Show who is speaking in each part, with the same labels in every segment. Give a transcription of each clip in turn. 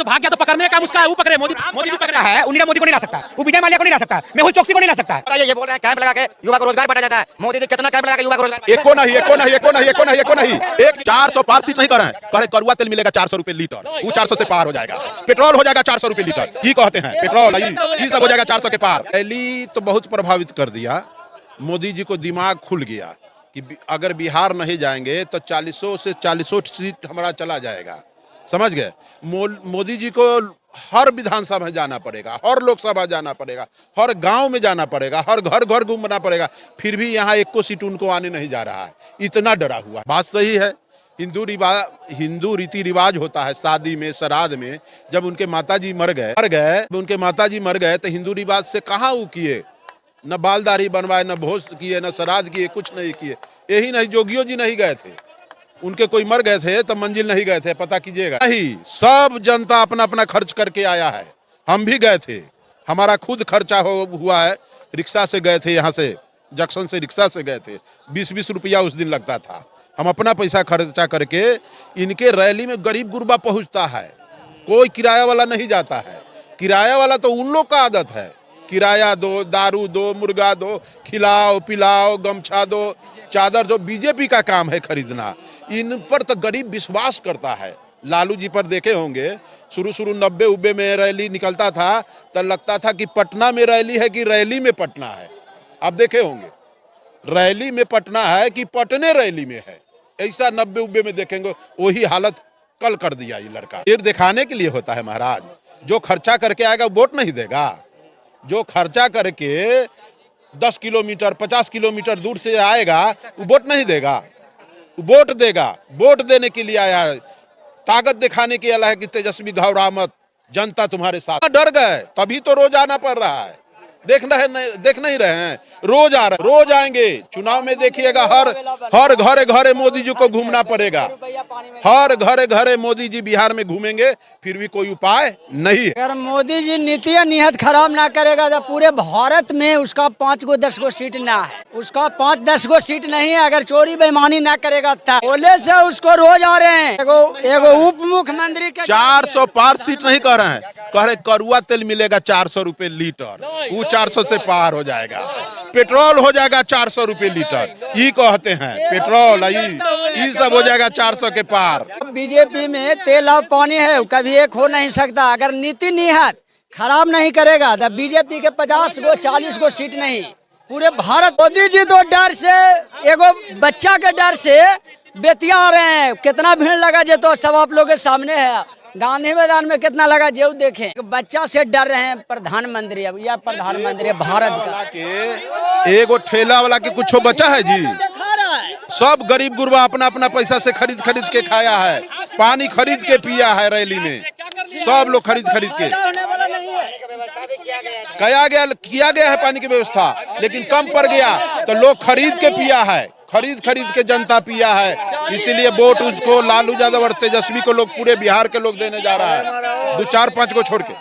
Speaker 1: तो भाग गया तो पकड़ने का काम उसका है, वो पकड़े, मोदी मोदी पकड़ा है।
Speaker 2: इंदिरा मोदी को नहीं ला सकता, वो विजय माल्या को नहीं ला सकता, मेहुल चोकसी को नहीं ला सकता।
Speaker 3: ये बोल रहे हैं कैंप लगा के युवा को रोजगार बांटा जाता है। मोदी जी कितना कैंप लगा के युवा को रोजगार?
Speaker 4: एको नहीं एक 400 पार सीट नहीं कर रहे हैं, कहे करुआ तेल मिलेगा 400 रुपए लीटर, वो 400 से पार हो जाएगा। पेट्रोल हो जाएगा 400 रुपए लीटर, ये कहते हैं पेट्रोल ये सब हो जाएगा 400 के पार। रैली तो बहुत प्रभावित कर दिया, मोदी जी को दिमाग खुल गया कि अगर बिहार नहीं जाएंगे तो 40 से 40 सीट हमारा चला जाएगा, समझ गए। मोदी जी को हर विधानसभा में जाना पड़ेगा, हर लोकसभा जाना पड़ेगा, हर गांव में जाना पड़ेगा, हर घर घर घूमना पड़ेगा, फिर भी यहाँ एक को सीट उनको आने नहीं जा रहा है, इतना डरा हुआ। बात सही है, हिंदू रीति रिवाज होता है शादी में, श्राद्ध में, जब उनके माताजी मर गए तो हिंदू रिवाज से कहाँ वो किए, न बालदारी बनवाए, न भोज किए, न श्राद्ध किए, कुछ नहीं किए। यही नहीं, जोगियों जी नहीं गए थे, उनके कोई मर गए थे तो मंजिल नहीं गए थे, पता कीजिएगा। नहीं, सब जनता अपना अपना खर्च करके आया है, हम भी गए थे, हमारा खुद खर्चा हुआ है, रिक्शा से गए थे, यहाँ से जंक्शन से रिक्शा से गए थे, 20-20 रुपया उस दिन लगता था, हम अपना पैसा खर्चा करके। इनके रैली में गरीब गुरबा पहुंचता है, कोई किराया वाला नहीं जाता है, किराया वाला तो उन लोग का आदत है, किराया दो, दारू दो, मुर्गा दो, खिलाओ पिलाओ, गमछा दो, चादर दो, बीजेपी का काम है खरीदना। इन पर तो गरीब विश्वास करता है। लालू जी पर देखे होंगे, शुरू 90 में रैली निकलता था तो लगता था कि पटना में रैली है कि रैली में पटना है। आप देखे होंगे रैली में पटना है कि पटने रैली में है, ऐसा 90 में देखेंगे। वही हालत कल कर दिया ये लड़का। ये दिखाने के लिए होता है महाराज, जो खर्चा करके आएगा वोट नहीं देगा, जो खर्चा करके 10 किलोमीटर 50 किलोमीटर दूर से आएगा वो वोट नहीं देगा, वोट देगा। वोट देने के लिए आया है, ताकत दिखाने के लिए है कि तेजस्वी घबरा मत, जनता तुम्हारे साथ। डर गए तभी तो रोज आना पड़ रहा है, देख नहीं रहे हैं, रोज आ रहे, रोज आएंगे। चुनाव में देखिएगा हर घरे घरे मोदी जी को घूमना पड़ेगा, हर घरे घरे मोदी जी बिहार में घूमेंगे, फिर भी कोई उपाय नहीं है।
Speaker 5: अगर मोदी जी नीति नियत खराब ना करेगा तो पूरे भारत में उसका 5-10 गो सीट ना है, उसका 5-10 गो सीट नहीं है। अगर चोरी बेईमानी ना करेगा था, बोले से उसको रोज आ रहे हैं। एगो उप मुख्यमंत्री के
Speaker 4: 400 पार सीट नहीं कह रहे हैं, कह रहे करुआ तेल मिलेगा 400 रुपए लीटर, वो 400 से पार हो जाएगा। पेट्रोल हो जाएगा 400 रुपए लीटर, ये कहते हैं पेट्रोल, ये सब हो जाएगा 400 के पार।
Speaker 5: बीजेपी में तेल और पानी है, कभी एक हो नहीं सकता। अगर नीति नियत खराब नहीं करेगा तो बीजेपी के 50 गो 40 गो सीट नहीं, पूरे भारत। मोदी जी तो डर से, एगो बच्चा के डर से बेतिया आ रहे हैं। कितना भीड़ लगा जे तो सब आप लोग के सामने है, गांधी मैदान में कितना लगा जेऊ देखें। बच्चा से डर रहे हैं प्रधानमंत्री, अब यह प्रधानमंत्री भारत का।
Speaker 4: एगो ठेला वाला के कुछ बचा है जी, सब गरीब गुरबा अपना अपना पैसा से खरीद के खाया है, पानी खरीद के पिया है। रैली में सब लोग खरीद के किया गया है पानी की व्यवस्था, लेकिन कम पड़ गया तो लोग खरीद के पिया है, खरीद के जनता पिया है। इसीलिए वोट उसको लालू यादव और तेजस्वी को लोग, पूरे बिहार के लोग देने जा रहा है, 2-4-5 को छोड़ के।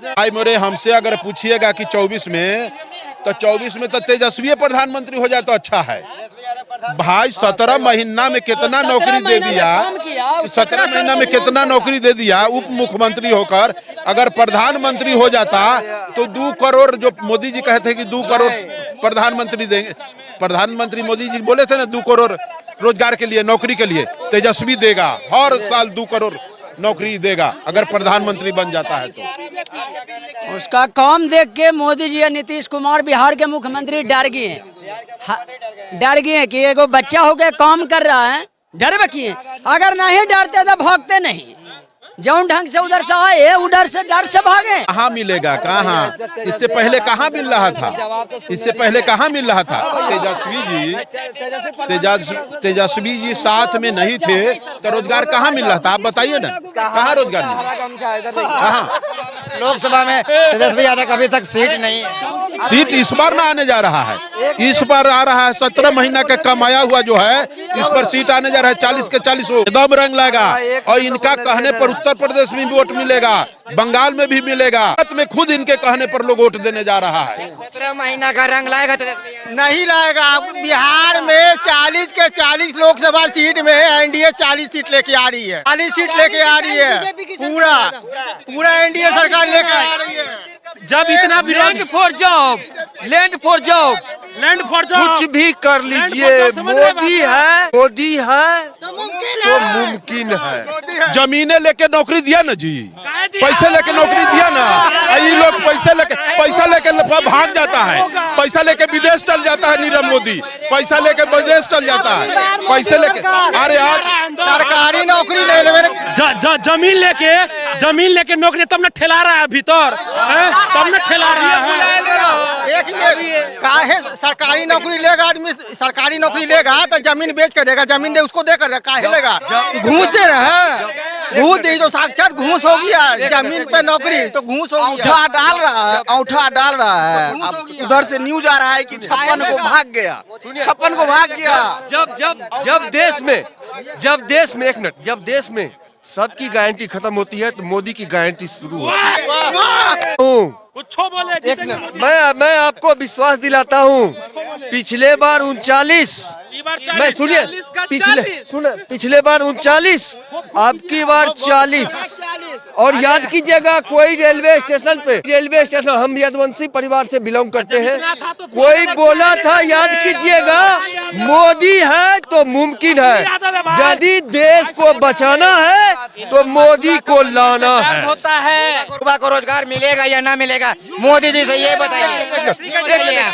Speaker 4: भाई मोरे, हमसे अगर पूछिएगा कि 24 में, तो 24 में तो तेजस्वी प्रधानमंत्री हो जाए तो अच्छा है भाई। 17 महीना में कितना नौकरी दे दिया, 17 महीना में कितना नौकरी दे दिया उप मुख्यमंत्री होकर। अगर प्रधानमंत्री हो जाता तो 2 करोड़, जो मोदी जी कहते हैं कि 2 करोड़ प्रधानमंत्री देंगे, प्रधानमंत्री मोदी जी बोले थे ना 2 करोड़ रोजगार के लिए, नौकरी के लिए, तेजस्वी देगा हर साल 2 करोड़ नौकरी देगा अगर प्रधानमंत्री बन जाता है तो।
Speaker 5: उसका काम देख के मोदी जी और नीतीश कुमार बिहार के मुख्यमंत्री डर गए हैं कि एगो बच्चा होके काम कर रहा है, डर किए। अगर नहीं डरते तो भागते नहीं, जौन ढंग से उधर से आए उधर से डर से भागे।
Speaker 4: कहाँ मिलेगा, कहाँ? इससे पहले कहाँ मिल रहा था, इससे पहले कहाँ मिल रहा था? तेजस्वी जी साथ में नहीं थे तो रोजगार कहाँ मिल रहा था? आप बताइए ना, कहाँ रोजगार मिला? कहाँ?
Speaker 3: लोकसभा में तेजस्वी यादव अभी तक सीट नहीं है।
Speaker 4: सीट इस बार ना आने जा रहा है, इस बार आ रहा है 17 महीना का कमाया हुआ जो है, इस पर सीट आने जा रहा है 40 के 40 वोट दम रंग लाएगा। और इनका कहने पर उत्तर प्रदेश में भी वोट मिलेगा, बंगाल में भी मिलेगा, भारत में खुद इनके कहने पर लोग वोट देने जा रहा है।
Speaker 3: 17 महीना का रंग लाएगा
Speaker 6: नहीं लाएगा। बिहार में 40 के 40 लोकसभा सीट में एनडीए 40 सीट लेके आ रही है, 40 सीट लेके आ रही है, पूरा एनडीए सरकार लेके आ रही है।
Speaker 1: जब इतना
Speaker 7: land for job, land for job,
Speaker 1: land for job
Speaker 7: कुछ भी कर लीजिए, मोदी है, मोदी है तो मुमकिन है।
Speaker 4: जमीनें लेके नौकरी दिया ना जी, पैसे लेके नौकरी दिया ना, ये लोग पैसा लेके भाग जाता है, पैसा लेके विदेश चल जाता है नीरव मोदी, पैसा लेके विदेश चल जाता है, पैसे लेके। अरे यार
Speaker 6: सरकारी नौकरी ले ले,
Speaker 1: जमीन लेके नौकरी तब न ठेला रहा है भीतर, तब न ठेला रहा है।
Speaker 6: काहे सरकारी नौकरी लेगा आदमी, सरकारी नौकरी लेगा तो जमीन बेच कर देगा, जमीन दे उसको देकर काहे लेगा? घूस दे रहा, घूस दे तो साक्षात घूस हो गया, जमीन पे नौकरी तो घूस हो गया।
Speaker 7: औंठा डाल रहा है, औंठा डाल रहा है। अब उधर से न्यूज आ रहा है कि 56 को भाग गया, 56 को भाग गया। जब देश में एक मिनट, जब देश में सबकी गारंटी खत्म होती है तो मोदी की गारंटी शुरू होती है। मैं आपको विश्वास दिलाता हूँ, पिछले बार 39, मैं सुनिए, पिछले बार 39, अब की बार 40। और याद कीजिएगा, कोई रेलवे स्टेशन, हम यदुवंशी परिवार से बिलोंग करते हैं, कोई बोला था, याद कीजिएगा, मोदी है तो मुमकिन है, यदि देश को बचाना है तो मोदी को लाना है।
Speaker 1: होता है
Speaker 3: युवा को रोजगार मिलेगा या ना मिलेगा, मोदी जी से ये बताइए।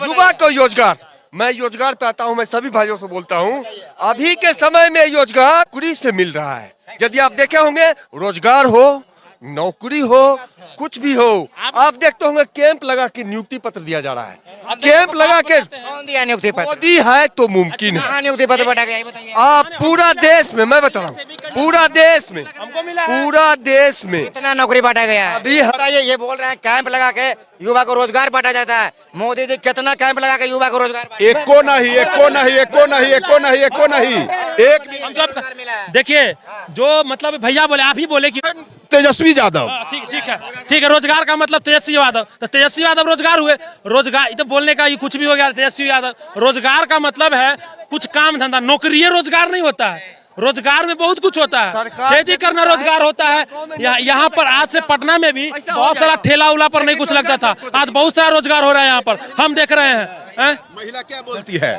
Speaker 7: युवा को रोजगार, मैं रोजगार पे आता हूँ, मैं सभी भाइयों से बोलता हूँ, अभी के समय में रोजगार नौकरी से मिल रहा है। यदि आप देखे होंगे, रोजगार हो, नौकरी हो, कुछ भी हो, आप देखते होंगे कैंप लगा के नियुक्ति पत्र दिया जा रहा है। कैंप लगा के
Speaker 3: कौन दिया नियुक्ति पत्र?
Speaker 7: मोदी है तो मुमकिन है।
Speaker 3: कहाँ नियुक्ति पत्र बटा गया, बताइए।
Speaker 7: आप पूरा देश में, मैं बता रहा हूँ, पूरा देश में
Speaker 3: कितना नौकरी बांटा गया है?
Speaker 7: अभी
Speaker 3: बताइए। ये बोल रहे हैं कैंप लगा के युवा को रोजगार बांटा जाता है, मोदी जी कितना कैंप लगा के युवा को रोजगार बांटा?
Speaker 4: एको नहीं,
Speaker 1: देखिए, जो मतलब भैया बोले, आप ही बोले कि
Speaker 4: तेजस्वी यादव।
Speaker 1: ठीक है, रोजगार का मतलब तेजस्वी यादव, तो तेजस्वी यादव रोजगार हुए, रोजगार तो बोलने का ये कुछ भी हो गया। तेजस्वी यादव, रोजगार का मतलब है कुछ काम धंधा, नौकरी रोजगार नहीं होता है, रोजगार में बहुत कुछ होता है, खेती करना रोजगार होता है। यहाँ पर आज से पटना में भी बहुत सारा ठेला उला पर नहीं कुछ लगता था, आज बहुत सारा रोजगार हो रहा है यहाँ पर, हम देख रहे हैं।
Speaker 4: महिला क्या बोलती है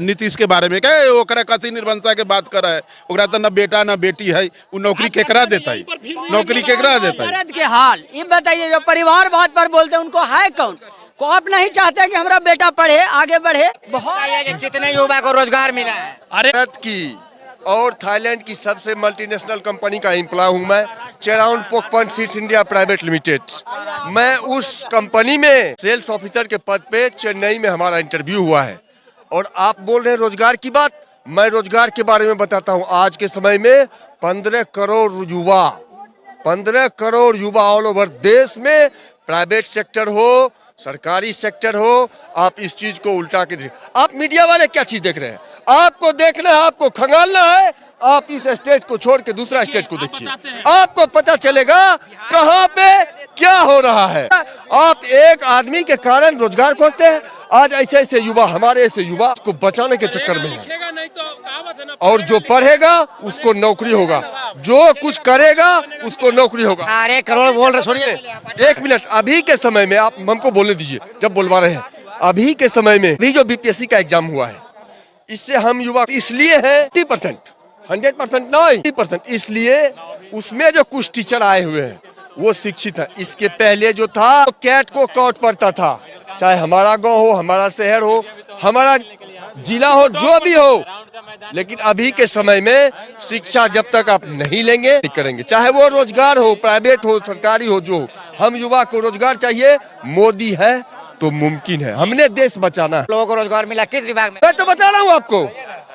Speaker 4: नीतीश के बारे में, क्या ओकरा कथी निर्वंशा के बात कर है, ओकरा तो न बेटा न बेटी है, वो नौकरी केकरा देता है, नौकरी केकरा देता है?
Speaker 5: मर्द के हाल ये बताइए, जो परिवार बात पर बोलते हैं उनको है कौन? को आप नहीं चाहते कि हमारा बेटा पढ़े, आगे बढ़े?
Speaker 3: बहुत कितने युवा को रोजगार मिला है?
Speaker 1: अरे
Speaker 7: भारत की और थाईलैंड की सबसे मल्टीनेशनल कंपनी का एम्प्लॉय हूँ मैं, चेराउन पोकपन सीड्स इंडिया प्राइवेट लिमिटेड। मैं उस कंपनी में सेल्स ऑफिसर के पद पे चेन्नई में हमारा इंटरव्यू हुआ है। और आप बोल रहे हैं रोजगार की बात, मैं रोजगार के बारे में बताता हूँ। आज के समय में 15 करोड़ युवा ऑल ओवर देश में, प्राइवेट सेक्टर हो, सरकारी सेक्टर हो, आप इस चीज को उल्टा के देखिए। आप मीडिया वाले क्या चीज देख रहे हैं? आपको देखना है, आपको खंगालना है, आप इस स्टेट को छोड़ के दूसरा स्टेट को देखिए, आपको पता चलेगा कहाँ पे क्या हो रहा है। आप एक आदमी के कारण रोजगार खोजते हैं। आज ऐसे युवा, हमारे ऐसे युवा को बचाने के चक्कर में है, और जो पढ़ेगा उसको नौकरी होगा, जो कुछ करेगा उसको नौकरी होगा।
Speaker 3: अरे करोड़ बोल रहे, सुनिए
Speaker 7: एक मिनट, अभी के समय में आप हमको बोलने दीजिए, जब बोलवा रहे हैं, अभी के समय में भी जो बीपीएससी का एग्जाम हुआ है, इससे हम युवा इसलिए हैं 100% नहीं 80%, इसलिए उसमें जो कुछ टीचर आए हुए हैं वो शिक्षित है। इसके पहले जो था वो कैट को कॉट पड़ता था, चाहे हमारा गांव हो, हमारा शहर हो, हमारा जिला हो, जो भी हो। लेकिन अभी के समय में शिक्षा जब तक आप नहीं लेंगे नहीं करेंगे, चाहे वो रोजगार हो, प्राइवेट हो, सरकारी हो, जो हो। हम युवा को रोजगार चाहिए, मोदी है तो मुमकिन है, हमने देश बचाना है।
Speaker 3: लोगों को रोजगार मिला किस विभाग में?
Speaker 7: मैं तो बता रहा हूँ आपको,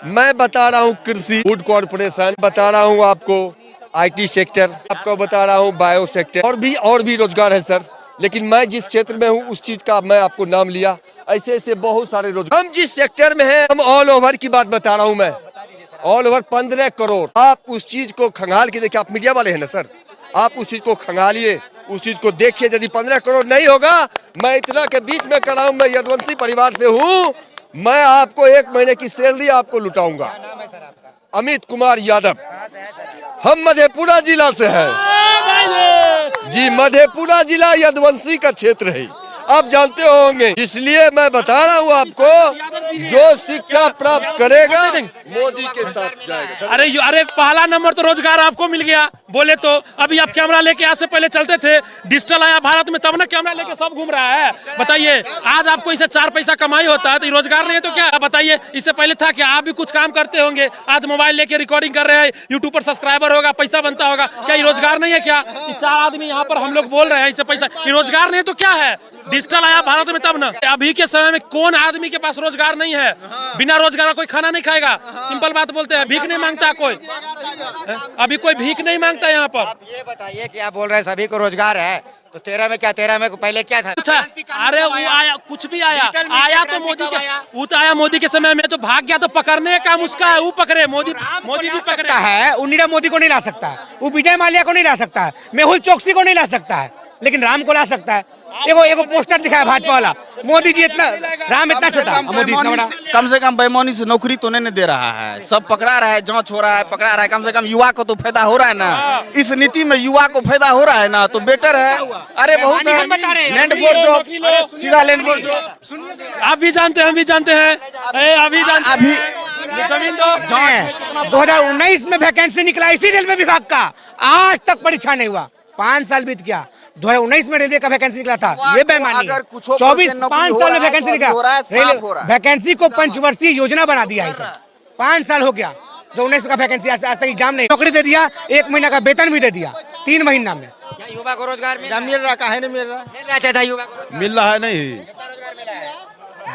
Speaker 7: मैं बता रहा हूँ कृषि, फूड कॉर्पोरेशन, बता रहा हूँ आपको आईटी सेक्टर, आपको बता रहा हूँ बायो सेक्टर, और भी रोजगार है सर। लेकिन मैं जिस क्षेत्र में हूँ उस चीज का मैं आपको नाम लिया। ऐसे ऐसे बहुत सारे रोजगार हम जिस सेक्टर में हैं, हम ऑल ओवर की बात बता रहा हूँ मैं, ऑल ओवर 15 करोड़। आप उस चीज को खंगाल के देखिए, आप मीडिया वाले हैं ना सर, आप उस चीज को खंगालिए, उस चीज को देखिए। यदि 15 करोड़ नहीं होगा, मैं इतना के बीच में खड़ा हूँ, मैं यदुवंशी परिवार से हूँ, मैं आपको 1 महीने की सैलरी आपको लुटाऊंगा। अमित कुमार यादव, हम मधेपुरा जिला से हैं जी, मधेपुरा जिला यदुवंशी का क्षेत्र है, आप जानते होंगे। इसलिए मैं बता रहा हूँ आपको, जो शिक्षा प्राप्त करेगा मोदी के साथ जाएगा।
Speaker 1: अरे पहला नंबर तो रोजगार आपको मिल गया बोले तो। अभी आप कैमरा लेके आज से पहले चलते थे, डिजिटल आया भारत में, तब ना कैमरा लेके सब घूम रहा है। बताइए, आज आपको इससे 4 पैसा कमाई होता है तो रोजगार नहीं है तो क्या? बताइए, इससे पहले था क्या? आप भी कुछ काम करते होंगे, आज मोबाइल लेके रिकॉर्डिंग कर रहे हैं, यूट्यूब पर सब्सक्राइबर होगा, पैसा बनता होगा, क्या ये रोजगार नहीं है क्या? 4 आदमी यहाँ पर हम लोग बोल रहे हैं इससे पैसा, ये रोजगार नहीं तो क्या है? डिजिटल आया भारत में तब ना। अभी के समय में कौन आदमी के पास रोजगार नहीं है? बिना रोजगार का कोई खाना नहीं खाएगा, सिंपल बात बोलते हैं। भीख नहीं मांगता कोई, अभी कोई भीख नहीं मांगता यहाँ पर।
Speaker 3: आप ये बताइए कि आप बोल रहे हैं सभी को रोजगार है, तो 13 में क्या, 13 में पहले क्या था?
Speaker 1: अच्छा, अरे वो आया, कुछ भी आया तो मोदी के, वो तो आया मोदी के समय में, तो भाग गया तो पकड़ने का काम उसका है, वो पकड़े, मोदी भी पकड़े
Speaker 2: है। वो नीरव मोदी को नहीं ला सकता, वो विजय माल्या को नहीं ला सकता, मेहुल चोकसी को नहीं ला सकता है, लेकिन राम को ला सकता है। एगो पोस्टर दिखाया भाजपा वाला, मोदी जी इतना, राम इतना छोटा, मोदी इतना बड़ा।
Speaker 6: कम से कम बेईमानी से नौकरी तो नहीं दे रहा है, सब पकड़ा रहा है, जांच हो रहा है, पकड़ा रहा है। कम से कम युवा को तो फायदा हो रहा है ना, इस नीति में युवा को फायदा हो रहा है ना, तो बेटर है। अरे बहुत है, लैंड फॉर जॉब, सीधा लैंड फॉर जॉब।
Speaker 1: आप भी जानते हैं, हम भी जानते हैं, अभी जमीन दो।
Speaker 2: 2019 में वैकेंसी निकला इसी रेलवे विभाग का, आज तक परीक्षा नहीं हुआ, 5 साल बीत गया। 2019 में रेलवे का वैकेंसी निकला था, ये बेईमानी है। 5 साल में वैकेंसी निकला, वैकेंसी को पंचवर्षीय योजना बना दिया है सर। 5 साल हो गया, 2019 का वैकेंसी आज तक एग्जाम नहीं, नौकरी दे दिया, 1 महीना का वेतन भी दे दिया, 3 महीना में।
Speaker 3: क्या युवा को रोजगार मिल
Speaker 6: रहा? काहे नहीं मिल रहा?
Speaker 3: मिलना चाहिए युवा को,
Speaker 4: मिल रहा है नहीं।
Speaker 3: कितना रोजगार मिला है?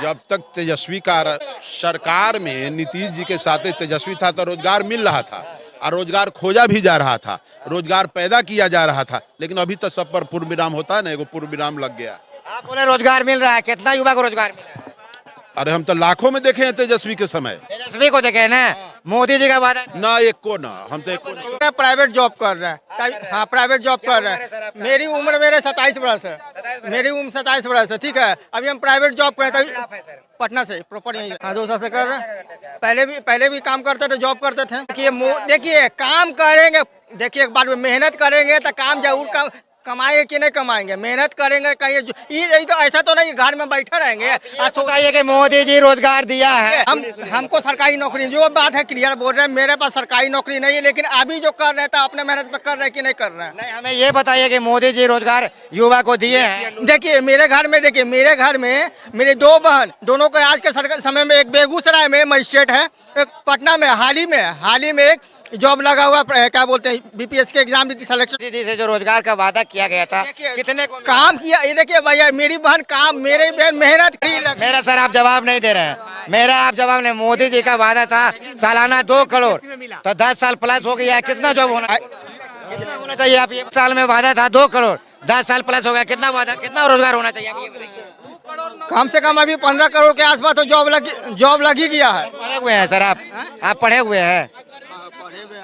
Speaker 4: जब तक तेजस्वी का सरकार में नीतीश जी के साथ तेजस्वी था तो रोजगार मिल रहा था, और रोजगार खोजा भी जा रहा था, रोजगार पैदा किया जा रहा था। लेकिन अभी तो सब पर पूर्ण विराम होता है ना, एगो पूर्ण विराम लग गया।
Speaker 3: आप बोले रोजगार मिल रहा है, कितना युवा को रोजगार मिला है?
Speaker 4: अरे हम तो लाखों में देखे हैं तेजस्वी के समय।
Speaker 3: तेजस्वी को देखे ना, मोदी जी का वादा
Speaker 4: ना एक को ना, हम तो एक को
Speaker 6: प्राइवेट जॉब कर रहे हैं। हाँ, प्राइवेट जॉब कर रहे हैं। मेरी उम्र 27 वर्ष है, मेरी उम्र 27 वर्ष है, ठीक है। अभी हम प्राइवेट जॉब कर रहे हैं, पटना से, प्रॉपर यहीं। हाँ, 2 साल से कर रहे हैं। पहले भी काम करते थे, जॉब करते थे। देखिए काम करेंगे, देखिए एक बार मेहनत करेंगे तो काम जरूर कमाएंगे कि नहीं कमाएंगे, मेहनत करेंगे कहीं। ये तो ऐसा तो नहीं घर में बैठे रहेंगे।
Speaker 3: बताइए कि मोदी जी रोजगार दिया है,
Speaker 6: हमको सरकारी नौकरी, जो बात है क्लियर बोल रहे हैं। मेरे पास सरकारी नौकरी नहीं है, लेकिन अभी जो कर रहे थे अपने मेहनत पे कर रहे हैं कि नहीं कर रहे हैं?
Speaker 3: नहीं, हमें ये बताइए कि मोदी जी रोजगार युवा को दिए हैं।
Speaker 6: देखिए मेरे घर में मेरे 2 बहन, दोनों को आज के समय में, एक बेगूसराय में मजिस्ट्रेट है, एक पटना में हाल ही में एक जॉब लगा हुआ, क्या बोलते हैं, बीपीएस के एग्जाम दी सिलेक्शन।
Speaker 3: दीदी से जो रोजगार का वादा किया गया था, कितने को
Speaker 6: काम किया? ये देखिए भैया, मेरी बहन काम, मेरी बहन मेहनत की।
Speaker 3: मेरा सर आप जवाब नहीं दे रहे हैं, मेरा आप जवाब नहीं। मोदी जी का वादा था सालाना 2 करोड़, तो 10 साल प्लस हो गया, कितना जॉब कितना होना चाहिए? आप ये साल में वादा था 2 करोड़, 10 साल प्लस हो गया, कितना रोजगार होना चाहिए? आप ये बताइए।
Speaker 6: कम से कम अभी 15 करोड़ के आसपास तो जॉब लगी गया है।
Speaker 3: पढ़े हुए हैं सर आप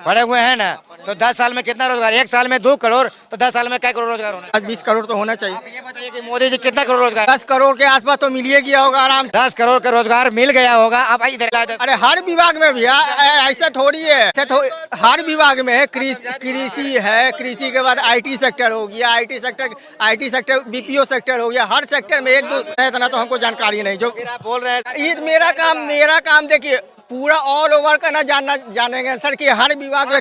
Speaker 3: पढ़े हुए हैं ना, तो 10 साल में कितना रोजगार? 1 साल में 2 करोड़, तो 10 साल में क्या करोड़ रोजगार होना?
Speaker 6: 20 करोड़ तो होना चाहिए।
Speaker 3: आप ये बताइए कि मोदी जी कितना करोड़ रोजगार?
Speaker 6: 10 करोड़ के आसपास तो मिल गया होगा आराम से।
Speaker 3: 10 करोड़ का रोजगार मिल गया होगा। अब इधर
Speaker 6: अरे हर विभाग में भी ऐसा थोड़ी है, हर विभाग में है। कृषि है, कृषि के बाद IT सेक्टर हो गया, IT सेक्टर BPO सेक्टर हो गया। हर सेक्टर में 1-2 इतना तो हमको जानकारी नहीं। जो
Speaker 3: आप बोल रहे हैं,
Speaker 6: ये मेरा काम देखिए, पूरा ऑल ओवर का ना जानेंगे सर कि हर विभाग में